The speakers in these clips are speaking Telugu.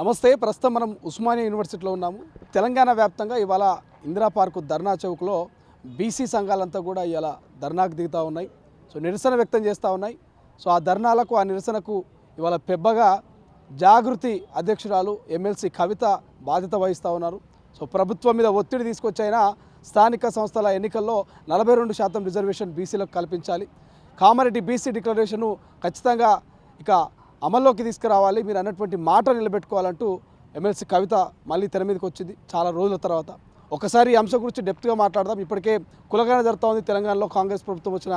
నమస్తే. ప్రస్తుతం మనం ఉస్మానియా యూనివర్సిటీలో ఉన్నాము. తెలంగాణ వ్యాప్తంగా ఇవాళ ఇందిరా పార్కు ధర్నా చౌక్లో బీసీ సంఘాలంతా కూడా ఇవాళ ధర్నాకు దిగుతూ ఉన్నాయి. సో నిరసన వ్యక్తం చేస్తూ ఉన్నాయి. సో ఆ ధర్నాలకు ఆ నిరసనకు ఇవాళ పెబ్బగా జాగృతి అధ్యక్షురాలు ఎమ్మెల్సీ కవిత బాధ్యత వహిస్తూ ఉన్నారు. సో ప్రభుత్వం మీద ఒత్తిడి తీసుకొచ్చైనా స్థానిక సంస్థల ఎన్నికల్లో 42% రిజర్వేషన్ బీసీలకు కల్పించాలి, కామారెడ్డి బీసీ డిక్లరేషన్ను ఖచ్చితంగా ఇక అమల్లోకి తీసుకురావాలి, మీరు అన్నటువంటి మాట నిలబెట్టుకోవాలంటూ ఎమ్మెల్సీ కవిత మళ్ళీ తెర మీదకి వచ్చింది చాలా రోజుల తర్వాత. ఒకసారి ఈ అంశం గురించి డెప్త్గా మాట్లాడదాం. ఇప్పటికే కులగణన జరుగుతూ ఉంది తెలంగాణలో కాంగ్రెస్ ప్రభుత్వం వచ్చిన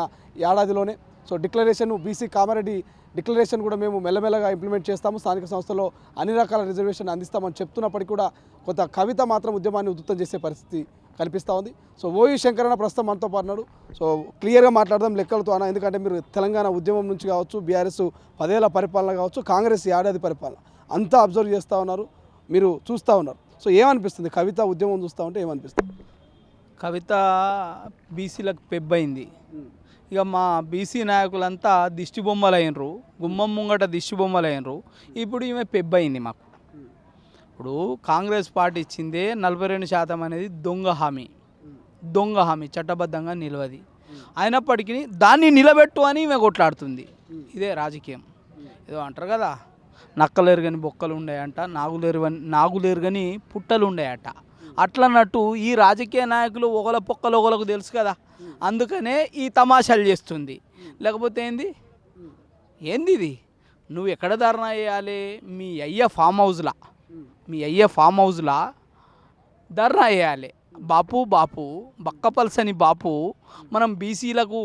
ఏడాదిలోనే. So declaration BC Kamareddy declaration కూడా మేము మెల్లమెల్లగా ఇంప్లిమెంట్ చేస్తాము, స్థానిక సంస్థలో అన్ని రకాల రిజర్వేషన్ అందిస్తామని చెప్తున్నప్పటికీ కూడా కొంత కవిత మాత్రం ఉద్యమాన్ని ఉధృతం చేసే పరిస్థితి కనిపిస్తూ ఉంది. సో ఓయి శంకరన్న ప్రస్తుతం మనతో పాటున్నాడు. సో క్లియర్గా మాట్లాడదాం లెక్కలతో అన్న, ఎందుకంటే మీరు తెలంగాణ ఉద్యమం నుంచి కావచ్చు, బీఆర్ఎస్ 10 ఏళ్ల పరిపాలన కావచ్చు, కాంగ్రెస్ ఏడాది పరిపాలన అంతా అబ్జర్వ్ చేస్తూ ఉన్నారు, మీరు చూస్తూ ఉన్నారు. సో ఏమనిపిస్తుంది కవిత ఉద్యమం చూస్తూ ఉంటే ఏమనిపిస్తుంది? కవిత బీసీలకు పెబ్బైంది. ఇక మా బీసీ నాయకులంతా దిష్టి బొమ్మలు అయినరు, గుమ్మం ముంగట దిష్టి బొమ్మలు అయినరు. ఇప్పుడు ఈమె పెబ్బైంది మాకు. ఇప్పుడు కాంగ్రెస్ పార్టీ ఇచ్చిందే 42% అనేది దొంగ హామీ, చట్టబద్ధంగా నిలవది. అయినప్పటికీ దాన్ని నిలబెట్టు అని ఈమె కొట్లాడుతుంది. ఇదే రాజకీయం. ఏదో అంటారు కదా, నక్కలేరు కానీ బొక్కలు ఉండేయంట, నాగులేరు కానీ పుట్టలు ఉండేయట. అట్లన్నట్టు ఈ రాజకీయ నాయకులు ఒకల పొక్కలు ఒకలకు తెలుసు కదా, అందుకనే ఈ తమాషాలు చేస్తుంది. లేకపోతే ఏంది ఇది? నువ్వు ఎక్కడ ధర్నా చేయాలి? మీ అయ్య ఫామ్ హౌస్లా ధర్నా చేయాలి. బాపు బక్కపల్సని బాపు మనం బీసీలకు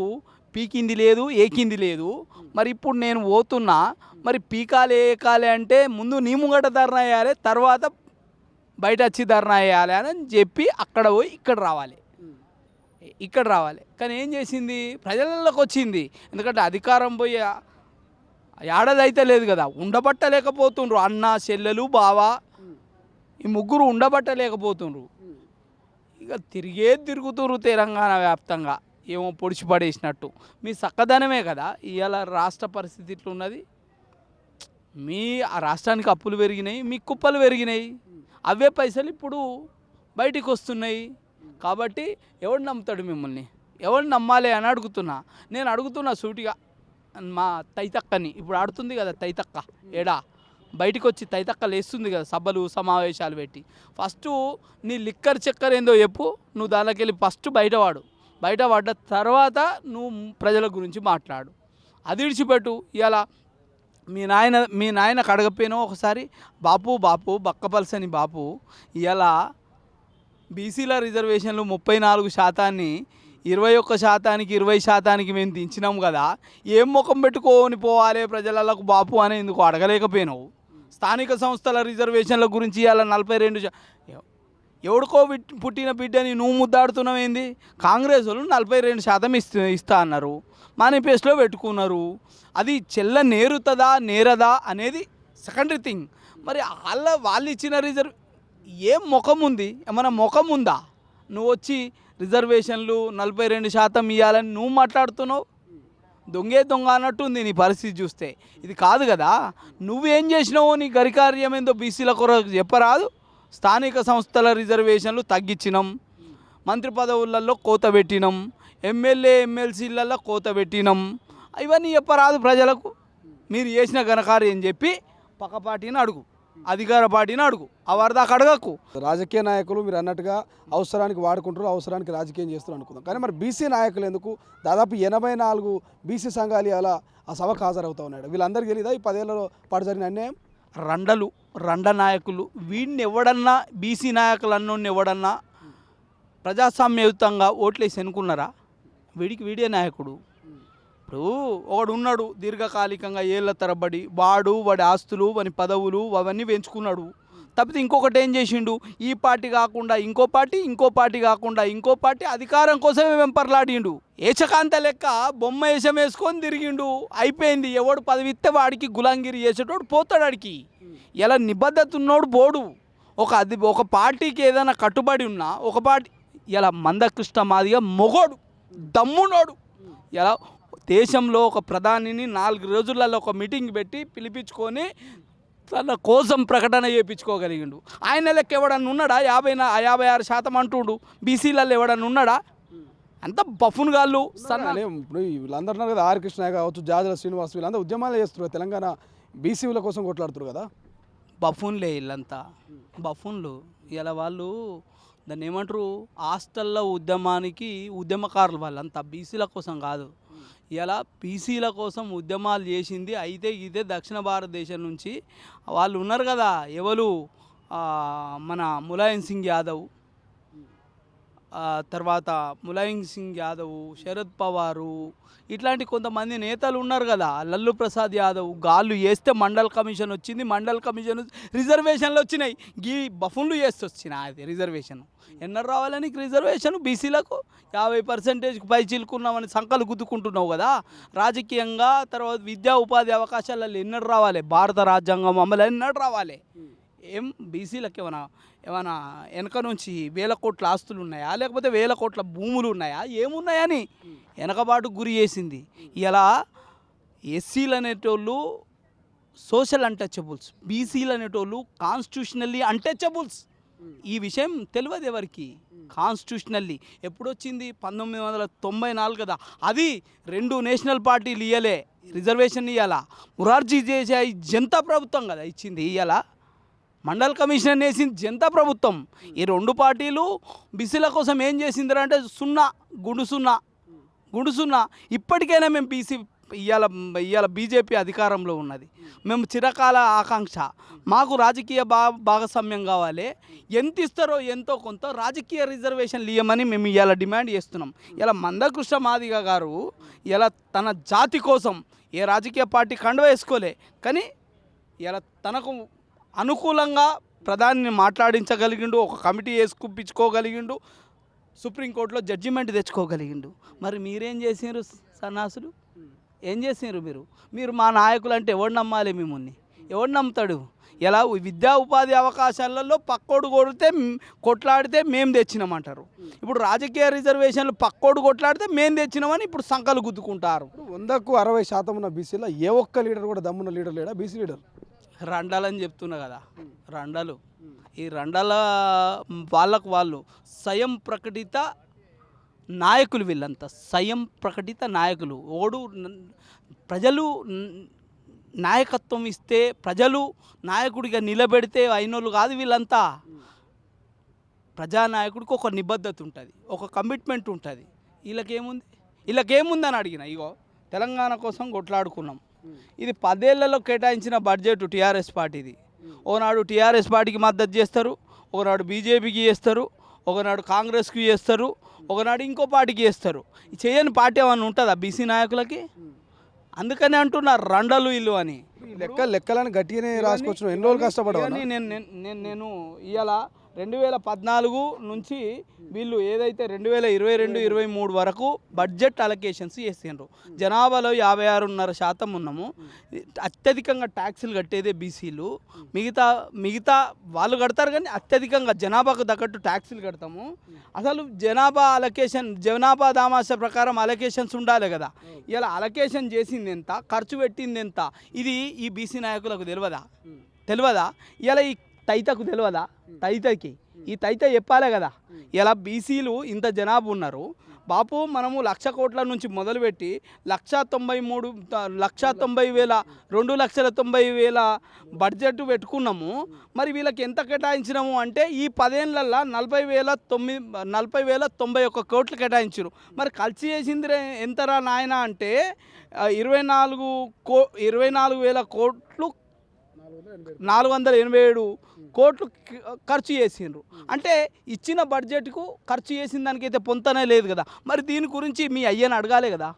పీకింది లేదు, ఏకింది లేదు. మరి ఇప్పుడు నేను పోతున్నా, మరి పీకాలి ఏకాలి అంటే ముందు నీ ముంగట ధర్నా చేయాలి, తర్వాత బయట వచ్చి ధర్నా చేయాలి అని చెప్పి అక్కడ పోయి ఇక్కడ రావాలి. కానీ ఏం చేసింది? ప్రజలలోకి వచ్చింది. ఎందుకంటే అధికారం పోయి ఏడాది అయితే లేదు కదా, ఉండబట్టలేకపోతుండ్రు. అన్న, చెల్లెలు, బావ ఈ ముగ్గురు ఉండబట్టలేకపోతుండ్రు. ఇక తిరుగుతుర్రు తెలంగాణ వ్యాప్తంగా ఏమో పొడిచి పడేసినట్టు. మీ చక్కదనమే కదా ఇవాళ రాష్ట్ర పరిస్థితి ఇట్లున్నది. మీ ఆ రాష్ట్రానికి అప్పులు పెరిగినాయి, మీ కుప్పలు పెరిగినాయి. అవే పైసలు ఇప్పుడు బయటికి వస్తున్నాయి. కాబట్టి ఎవడు నమ్ముతాడు మిమ్మల్ని? ఎవడు నమ్మాలి అని నేను అడుగుతున్నా సూటిగా. మా తైతక్కని ఇప్పుడు ఆడుతుంది కదా, తైతక్క ఏడా బయటికి వచ్చి తైతక్క లేస్తుంది కదా సభలు సమావేశాలు పెట్టి. ఫస్ట్ నీ లిక్కర్ చక్కర ఏందో చెప్పు, నువ్వు దానిలోకి వెళ్ళి ఫస్ట్ బయట పడ్డ తర్వాత నువ్వు ప్రజల గురించి మాట్లాడు. అది విడిచిపెట్టు. ఇలా మీ నాయన కడగపోయినా ఒకసారి బాపు బక్కపల్సని బాపు ఇలా బీసీల రిజర్వేషన్లు 34%, 21%, 20% మేము దించినాం కదా, ఏం ముఖం పెట్టుకొని పోవాలి ప్రజలకు బాపు అని ఎందుకు అడగలేకపోయినావు? స్థానిక సంస్థల రిజర్వేషన్ల గురించి ఇలా 42 ఎవడికో పుట్టిన బిడ్డని నువ్వు ముద్దాడుతున్నావు ఏంది? కాంగ్రెస్ వాళ్ళు 42% ఇస్తా అన్నారు, మేనిఫెస్టోలో పెట్టుకున్నారు. అది నేరదా అనేది సెకండరీ థింగ్. మరి వాళ్ళు ఇచ్చిన ఏం ముఖం ఉంది? ఏమైనా ముఖం ఉందా? నువ్వు వచ్చి రిజర్వేషన్లు 42% ఇవ్వాలని నువ్వు మాట్లాడుతున్నావు. దొంగ అన్నట్టు ఉంది నీ పరిస్థితి చూస్తే. ఇది కాదు కదా. నువ్వేం చేసినావో నీ గరికార్యం ఏందో బీసీల కొరకు చెప్పరాదు. స్థానిక సంస్థల రిజర్వేషన్లు తగ్గించినాం, మంత్రి పదవులలో కోత పెట్టినాం, ఎమ్మెల్సీలలో కోత పెట్టినాం. ఇవన్నీ చెప్పరాదు ప్రజలకు. మీరు చేసిన ఘనకార్యం చెప్పి పక్క పార్టీని అడుగు, అధికార పార్టీని అడుగు, అవరిదాకా అడగకు. రాజకీయ నాయకులు మీరు అన్నట్టుగా అవసరానికి వాడుకుంటారు, అవసరానికి రాజకీయం చేస్తారు అనుకుందాం. కానీ మరి బీసీ నాయకులు ఎందుకు దాదాపు 84 బీసీ సంఘాలు అలా ఆ సభకు హాజరవుతూ ఉన్నాడు? వీళ్ళందరికీ తెలియదా ఈ 10 ఏళ్ల పాటు జరిగిన అన్యాయం? రండ నాయకులు వీడిని ఎవడన్నా, బీసీ నాయకులు అన్నోడిని ఎవడన్నా ప్రజాస్వామ్యయుతంగా ఓట్లేసి ఎన్నుకున్నారా? వీడే నాయకుడు. ఇప్పుడు ఒకడు ఉన్నాడు దీర్ఘకాలికంగా ఏళ్ళ తరబడి, వాడి ఆస్తులు, వాని పదవులు అవన్నీ పెంచుకున్నాడు. తప్పితే ఇంకొకటి ఏం చేసిండు? ఈ పార్టీ కాకుండా ఇంకో పార్టీ కాకుండా ఇంకో పార్టీ అధికారం కోసమే వెంపర్లాడిండు. ఏచకాంత లెక్క బొమ్మ వేషం వేసుకొని తిరిగిండు. అయిపోయింది. ఎవడు పదవిస్తే వాడికి గులాంగిరి చేసేటోడు పోతాడు. ఆడికి ఇలా నిబద్ధత ఉన్నోడు పోడు. ఒక పార్టీకి ఏదైనా కట్టుబడి ఉన్నా ఒక పార్టీ ఇలా మందకృష్ణ మాదిగా మొగోడు దమ్మునోడు ఇలా దేశంలో ఒక ప్రధానిని 4 రోజులలో ఒక మీటింగ్ పెట్టి పిలిపించుకొని తన కోసం ప్రకటన చేయించుకోగలిగిండు. ఆయన లెక్క ఎవడన్నా ఉన్నాడా? 56% అంటుండు. బీసీలలో ఎవడన్నా ఉన్నాడా? అంత బఫున్ గాళ్ళు ఇప్పుడు వీళ్ళందరూ ఉన్నారు కదా, ఆర్ కృష్ణ కావచ్చు, జాజల శ్రీనివాస్, వీళ్ళందరూ ఉద్యమాలు చేస్తారు తెలంగాణ బీసీల కోసం కొట్లాడుతారు కదా. బఫూన్లే వీళ్ళంతా బఫూన్లు. ఇలా వాళ్ళు దాన్ని ఏమంటారు, హాస్టల్లో ఉద్యమానికి ఉద్యమకారులు వాళ్ళంతా, బీసీల కోసం కాదు. ఇలా బీసీల కోసం ఉద్యమాలు చేసింది అయితే ఇదే దక్షిణ భారతదేశం నుంచి వాళ్ళు ఉన్నారు కదా. ఎవరు మన ములాయం సింగ్ యాదవ్, తర్వాత ములాయం సింగ్ యాదవ్, శరద్ పవారు, ఇట్లాంటి కొంతమంది నేతలు ఉన్నారు కదా. లల్లు ప్రసాద్ యాదవ్ గాళ్ళు వేస్తే మండల్ కమిషన్ వచ్చింది. మండల్ కమిషన్ రిజర్వేషన్లు వచ్చినాయి. గీ బఫున్లు చేస్తే వచ్చినాయి. అది రిజర్వేషన్ ఎన్నరు రావాలని రిజర్వేషన్ బీసీలకు 50% పై చిలుకున్నామని సంకలు గుద్దుకుంటున్నావు కదా. రాజకీయంగా తర్వాత విద్యా ఉపాధి అవకాశాలలో ఎన్నడు రావాలి? భారత రాజ్యాంగం అమలు ఎన్నడు రావాలి? ఏం బీసీలకు ఏమైనా వెనక నుంచి 1000 కోట్ల ఆస్తులు ఉన్నాయా, లేకపోతే 1000 కోట్ల భూములు ఉన్నాయా, ఏమున్నాయని వెనకబాటు గురి చేసింది. ఇలా ఎస్సీలు అనేటోళ్ళు సోషల్ అన్టచబుల్స్, బీసీలు అనేటోళ్ళు కాన్స్టిట్యూషనల్లీ అన్టచబుల్స్. ఈ విషయం తెలియదు ఎవరికి. కాన్స్టిట్యూషనల్లీ ఎప్పుడొచ్చింది? 1994 కదా. అది 2 నేషనల్ పార్టీలు ఇయ్యలే రిజర్వేషన్. ఇవ్వాలా మురార్జీ దేశాయ్ జనతా ప్రభుత్వం కదా ఇచ్చింది. ఇవ్వాలా మండల్ కమిషన్ వేసింది జనతా ప్రభుత్వం. ఈ 2 పార్టీలు బీసీల కోసం ఏం చేసిందిరా అంటే గుండు సున్నా. ఇప్పటికైనా మేము బీసీ ఇవాళ బీజేపీ అధికారంలో ఉన్నది. మేము చిరకాల ఆకాంక్ష, మాకు రాజకీయ భాగస్వామ్యం కావాలి. ఎంత ఇస్తారో ఎంతో కొంత రాజకీయ రిజర్వేషన్లు ఇవ్వమని మేము ఇవాళ డిమాండ్ చేస్తున్నాం. ఇలా మందకృష్ణ మాదిగ గారు ఇలా తన జాతి కోసం ఏ రాజకీయ పార్టీ కండువ వేసుకోలే, కానీ ఇలా తనకు అనుకూలంగా ప్రధానిని మాట్లాడించగలిగిండు, ఒక కమిటీ వేసుకుపించుకోగలిగిండు, సుప్రీంకోర్టులో జడ్జిమెంట్ తెచ్చుకోగలిగిండు. మరి మీరేం చేసినారు సన్నాసులు? ఏం చేసినారు మీరు? మా నాయకులు అంటే ఎవడు నమ్మాలి? మిమ్మల్ని ఎవడు నమ్ముతాడు? ఎలా విద్యా ఉపాధి అవకాశాలలో పక్కోడు కొట్లాడితే మేము తెచ్చినామంటారు. ఇప్పుడు రాజకీయ రిజర్వేషన్లు పక్కోడు కొట్లాడితే మేము తెచ్చినామని ఇప్పుడు సంకలు గుద్దుకుంటారు. 100కు 60% ఉన్న బీసీలో ఏ ఒక్క లీడర్ కూడా దమ్మున్న లీడర్ లేడా? బీసీ లీడర్ రండాలని చెప్తున్నా కదా. రండాలు ఈ రండాల వాళ్ళు స్వయం ప్రకటిత నాయకులు. వీళ్ళంతా స్వయం ప్రకటిత నాయకులు. ప్రజలు నాయకత్వం ఇస్తే, ప్రజలు నాయకుడిగా నిలబెడితే అయినోళ్ళు కాదు వీళ్ళంతా. ప్రజానాయకుడికి ఒక నిబద్ధత ఉంటుంది, ఒక కమిట్మెంట్ ఉంటుంది. వీళ్ళకేముంది అని అడిగిన. ఇగో తెలంగాణ కోసం కొట్లాడుకున్నాం. ఇది 10 ఏళ్లలో కేటాయించిన బడ్జెట్ టీఆర్ఎస్ పార్టీది. ఒకనాడు టీఆర్ఎస్ పార్టీకి మద్దతు చేస్తారు, ఒకనాడు బీజేపీకి చేస్తారు, ఒకనాడు కాంగ్రెస్కి చేస్తారు, ఒకనాడు ఇంకో పార్టీకి చేస్తారు. చేయని పార్టీ ఏమన్నా ఉంటుందా బీసీ నాయకులకి? అందుకనే అంటున్నారు రండలు ఇల్లు అని. లెక్కలని గట్టిగానే రాసుకొచ్చిన. ఎన్ని రోజులు కష్టపడాలి? నేను ఇవాళ 2014 నుంచి వీళ్ళు ఏదైతే 2022-23 వరకు బడ్జెట్ అలొకేషన్స్ చేసిండ్రు. జనాభాలో 56.5% ఉన్నాము. అత్యధికంగా ట్యాక్సులు కట్టేదే బీసీలు. మిగతా వాళ్ళు కడతారు, కానీ అత్యధికంగా జనాభాకు తగ్గట్టు ట్యాక్సులు కడతాము. అసలు జనాభా దామాష ప్రకారం అలొకేషన్స్ ఉండాలి కదా. ఇలా అలొకేషన్ చేసింది ఎంత, ఖర్చు పెట్టింది ఎంత, ఇది ఈ బీసీ నాయకులకు తెలియదా? ఇలా ఈ తైతకు తెలియదా? ఈ తైత చెప్పాలే కదా. ఇలా బీసీలు ఇంత జనాభా ఉన్నారు బాపు. మనము 1,00,000 కోట్ల నుంచి మొదలుపెట్టి 2,90,000 బడ్జెట్ పెట్టుకున్నాము. మరి వీళ్ళకి ఎంత కేటాయించినాము అంటే ఈ 10 ఏళ్ళల్లో 40,091 కోట్లు కేటాయించారు. మరి ఖర్చు చేసింది ఎంతరా నాయన అంటే 24,000 కోట్లు, 487 కోట్లు ఖర్చు చేసిండ్రు. అంటే ఇచ్చిన బడ్జెట్కు ఖర్చు చేసిన దానికైతే పొంతనే లేదు కదా. మరి దీని గురించి మీ అయ్యని అడగాలి కదా,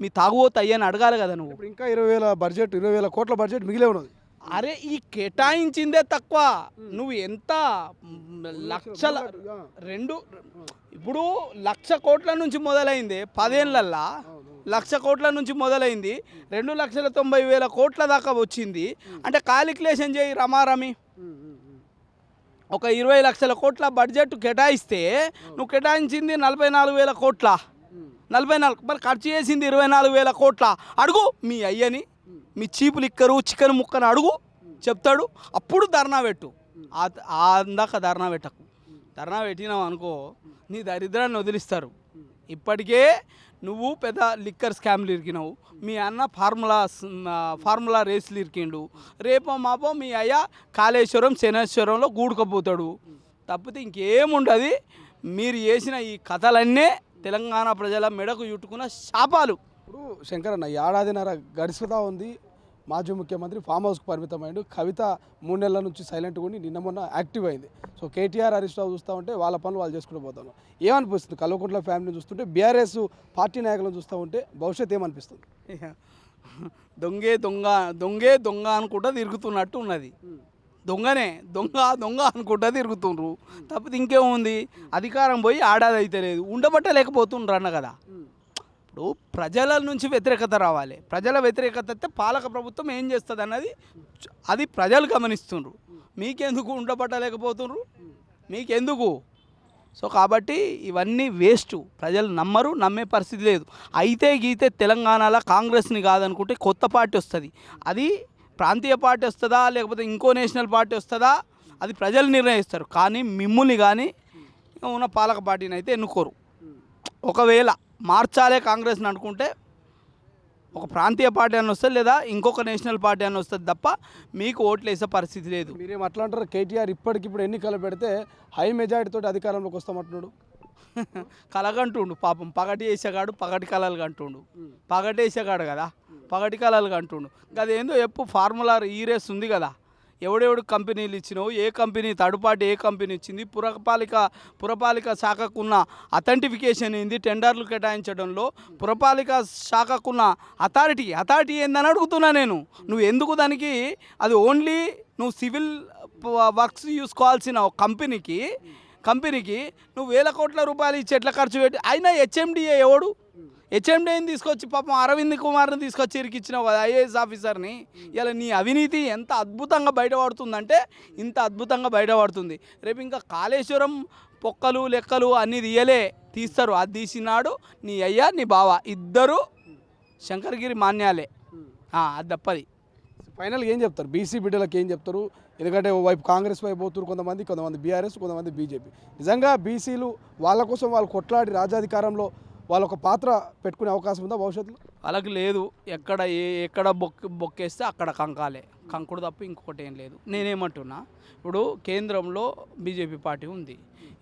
మీ తాగుబోతు అయ్యని అడగాలి కదా. నువ్వు ఇంకా 20,000 కోట్ల బడ్జెట్ మిగిలే ఉన్నది. అరే ఈ కేటాయించిందే తక్కువ. నువ్వు ఎంత లక్షల ఇప్పుడు 1,00,000 కోట్ల నుంచి మొదలైంది 10 ఏళ్ళల్లో. 1,00,000 కోట్ల నుంచి మొదలైంది 2,90,000 కోట్ల దాకా వచ్చింది. అంటే కాలిక్యులేషన్ చేయి రమారమి. ఒక 20 లక్షల కోట్ల బడ్జెట్ కేటాయిస్తే నువ్వు కేటాయించింది 44,000 కోట్ల. 44 మరి ఖర్చు చేసింది 24,000 కోట్ల. అడుగు మీ అయ్యని, మీ చీపు లిక్కరు చికెన్ ముక్కను అడుగు. చెప్తాడు, అప్పుడు ధర్నా పెట్టు. అందాక ధర్నా పెట్టకు. ధర్నా పెట్టినావు అనుకో నీ దరిద్రాన్ని వదిలిస్తారు. ఇప్పటికే నువ్వు పెద్ద లిక్కర్ స్కామ్లు ఇరికినావు, మీ అన్న ఫార్ములా రేసులు ఇరికిండు, రేపో మాపో మీ అయ్య కాళేశ్వరం శనేశ్వరంలో గూడుకపోతాడు. తప్పితే ఇంకేముండదు. మీరు చేసిన ఈ కథలన్నీ తెలంగాణ ప్రజల మెడకు చుట్టుకున్న శాపాలు. ఇప్పుడు శంకరన్న ఏడాదిన్నర గడిచిపోతా ఉంది. మాజీ ముఖ్యమంత్రి ఫామ్ హౌస్కి పరిమితమైండు. కవిత 3 నెలల నుంచి సైలెంట్గా ఉండి నిన్న మొన్న యాక్టివ్ అయింది. సో కేటీఆర్ హరీష్ రావు చూస్తూ ఉంటే వాళ్ళ పనులు వాళ్ళు చేసుకుంటూ పోతాను. ఏమనిపిస్తుంది కల్వకుంట్ల ఫ్యామిలీని చూస్తుంటే, బీఆర్ఎస్ పార్టీ నాయకులను చూస్తూ ఉంటే భవిష్యత్తు ఏమనిపిస్తుంది? దొంగే దొంగ అనుకుంటా తిరుగుతున్నట్టు ఉన్నది. దొంగ అనుకుంటా తిరుగుతుండ్రు. తప్పితే ఇంకేముంది? అధికారం పోయి ఏడాది అయితే లేదు, ఉండబట్టలేకపోతుండ్రు అన్న కదా. ఇప్పుడు ప్రజల నుంచి వ్యతిరేకత రావాలి. ప్రజల వ్యతిరేకత అయితే పాలక ప్రభుత్వం ఏం చేస్తుంది అన్నది అది ప్రజలు గమనిస్తుండ్రు. మీకెందుకు ఉండబట్టలేకపోతుండ్రు? మీకెందుకు? సో కాబట్టి ఇవన్నీ వేస్ట్. ప్రజలు నమ్మరు, నమ్మే పరిస్థితి లేదు. అయితే గీతే తెలంగాణలో కాంగ్రెస్ని కాదనుకుంటే కొత్త పార్టీ వస్తుంది. అది ప్రాంతీయ పార్టీ వస్తుందా లేకపోతే ఇంకో నేషనల్ పార్టీ వస్తుందా అది ప్రజలు నిర్ణయిస్తారు. కానీ మిమ్ముల్ని కానీ ఉన్న పాలక పార్టీని అయితే ఎన్నుకోరు. ఒకవేళ మార్చాలే కాంగ్రెస్ని అనుకుంటే ఒక ప్రాంతీయ పార్టీ అని వస్తుంది, లేదా ఇంకొక నేషనల్ పార్టీ అని వస్తుంది తప్ప మీకు ఓట్లు వేసే పరిస్థితి లేదు. మీరేం అట్లా అంటారు? కేటీఆర్ ఇప్పటికిప్పుడు ఎన్నికలు పెడితే హై మెజారిటీతో అధికారంలోకి వస్తామంటున్నాడు. కలగంటుండు పాపం. పగటి వేసేగాడు పగటి కళలు అంటుండు. పగటి వేసేగాడు కదా, పగటి కళలు అంటుండు. అదేందో ఎప్పుడు ఫార్ములా ఈ రేస్ ఉంది కదా, ఎవడెవడు కంపెనీలు ఇచ్చినావు, ఏ కంపెనీ థర్డ్ పార్టీ ఏ కంపెనీ ఇచ్చింది, పురపాలిక శాఖకున్న అథెంటిఫికేషన్ ఏంది, టెండర్లు కేటాయించడంలో పురపాలిక శాఖకున్న అథారిటీ ఏందని అడుగుతున్నా నేను. నువ్వు ఎందుకు దానికి అది ఓన్లీ నువ్వు సివిల్ వర్క్స్ చూసుకోవాల్సిన కంపెనీకి నువ్వు వేల కోట్ల రూపాయలు ఇచ్చి ఎట్లా ఖర్చు పెట్టి, అయినా హెచ్ఎండిఏ ఎవడు? హెచ్ఎండిఏని తీసుకొచ్చి పాపం అరవింద్ కుమార్ని తీసుకొచ్చి ఇరికిచ్చినావు కదా ఐఏఎస్ ఆఫీసర్ని. ఇలా నీ అవినీతి ఎంత అద్భుతంగా బయటపడుతుందంటే ఇంత అద్భుతంగా బయటపడుతుంది. రేపు ఇంకా కాళేశ్వరం పొక్కలు లెక్కలు అన్నీ తీస్తారు. అది తీసినాడు నీ అయ్యా నీ బావ ఇద్దరు శంకరగిరి మాన్యాలే. అది తప్పది. ఫైనల్గా ఏం చెప్తారు బీసీ బిడ్డలకు? ఏం చెప్తారు? ఎందుకంటే వైపు కాంగ్రెస్ వైపు పోతున్నారు కొంతమంది బీఆర్ఎస్, కొంతమంది బీజేపీ. నిజంగా బీసీలు వాళ్ళ కోసం వాళ్ళు కొట్లాడి రాజ్యాధికారంలో వాళ్ళ ఒక పాత్ర పెట్టుకునే అవకాశం ఉందా భవిష్యత్తులో? వాళ్ళకి లేదు. ఎక్కడ బొక్కేస్తే అక్కడ కంకుడు తప్ప ఇంకొకటి ఏం లేదు. నేనేమంటున్నా, ఇప్పుడు కేంద్రంలో బీజేపీ పార్టీ ఉంది.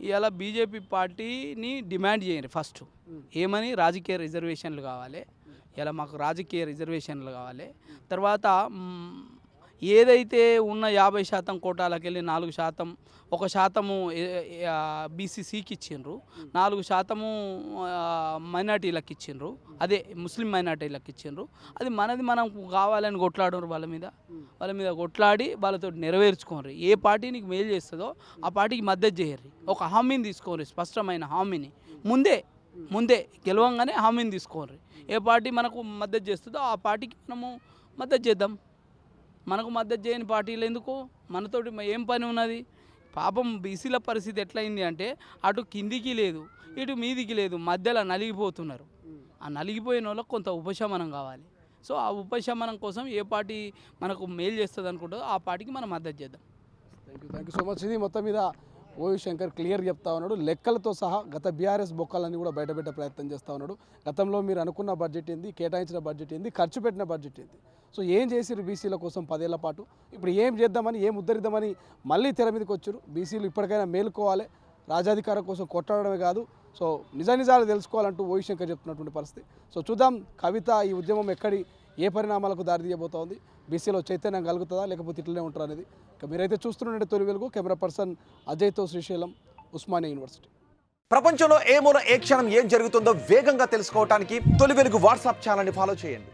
ఇవాళ బీజేపీ పార్టీని డిమాండ్ చేయండి ఫస్ట్. ఏమని? రాజకీయ రిజర్వేషన్లు కావాలి. ఇలా మాకు రాజకీయ రిజర్వేషన్లు కావాలి. తర్వాత ఏదైతే ఉన్న 50% కోటాలకు వెళ్ళి 4%, 1% బీసీసీకి ఇచ్చిండ్రు, 4% మైనార్టీలకు ఇచ్చిండ్రు, అదే ముస్లిం మైనార్టీలకు ఇచ్చిండ్రు. అది మనది మనం కావాలని కొట్లాడరు. వాళ్ళ మీద కొట్లాడి వాళ్ళతో నెరవేర్చుకోండి. ఏ పార్టీ నీకు మేలు చేస్తుందో ఆ పార్టీకి మద్దతు చేయరు. ఒక హామీని తీసుకోండి, స్పష్టమైన హామీని ముందే గెలవంగానే హామీని తీసుకోండి. ఏ పార్టీ మనకు మద్దతు చేస్తుందో ఆ పార్టీకి మనము మద్దతు చేద్దాం. మనకు మద్దతు చేయని పార్టీలు ఎందుకు? మనతోటి ఏం పని ఉన్నది? పాపం బీసీల పరిస్థితి ఎట్లయింది అంటే అటు కిందికి లేదు, ఇటు మీదికి లేదు, మధ్యలో నలిగిపోతున్నారు. ఆ నలిగిపోయిన వాళ్ళకి కొంత ఉపశమనం కావాలి. సో ఆ ఉపశమనం కోసం ఏ పార్టీ మనకు మేలు చేస్తుంది అనుకుంటుందో ఆ పార్టీకి మనం మద్దతు చేద్దాం. Thank you so much. ఇది మొత్తం మీద ఓవి శంకర్ క్లియర్ చెప్తా ఉన్నాడు. లెక్కలతో సహా గత బీఆర్ఎస్ బొక్కలన్నీ కూడా బయటపెట్టే ప్రయత్నం చేస్తూ ఉన్నాడు. గతంలో మీరు అనుకున్న బడ్జెట్ ఏంది, కేటాయించిన బడ్జెట్ ఏంది, ఖర్చు పెట్టిన బడ్జెట్ ఏంది, సో ఏం చేసిరు బీసీల కోసం 10 ఏళ్ల పాటు, ఇప్పుడు ఏం చేద్దామని, ఏం ఉద్ధరిద్దామని మళ్ళీ తెర మీదకి వచ్చారు. బీసీలు ఇప్పటికైనా మేలుకోవాలి, రాజ్యాధికారం కోసం కొట్లాడమే కాదు, సో నిజాలు తెలుసుకోవాలంటూ ఓవి శంకర్ చెప్తున్నటువంటి పరిస్థితి. సో చూద్దాం కవిత ఈ ఉద్యమం ఏ పరిణామాలకు దారి తీయబోతోంది, బీసీలో చైతన్యం కలుగుతుందా లేకపోతే ఇట్లనే ఉంటారు అనేది. ఇక మీరైతే చూస్తున్నట్టు తొలి వెలుగు. కెమెరా పర్సన్ అజయ్తో శ్రీశైలం, ఉస్మానియా యూనివర్సిటీ. ప్రపంచంలో ఏ మూల ఏ క్షణం ఏం జరుగుతుందో వేగంగా తెలుసుకోవడానికి తొలి వెలుగు వాట్సాప్ ఛానల్ని ఫాలో చేయండి.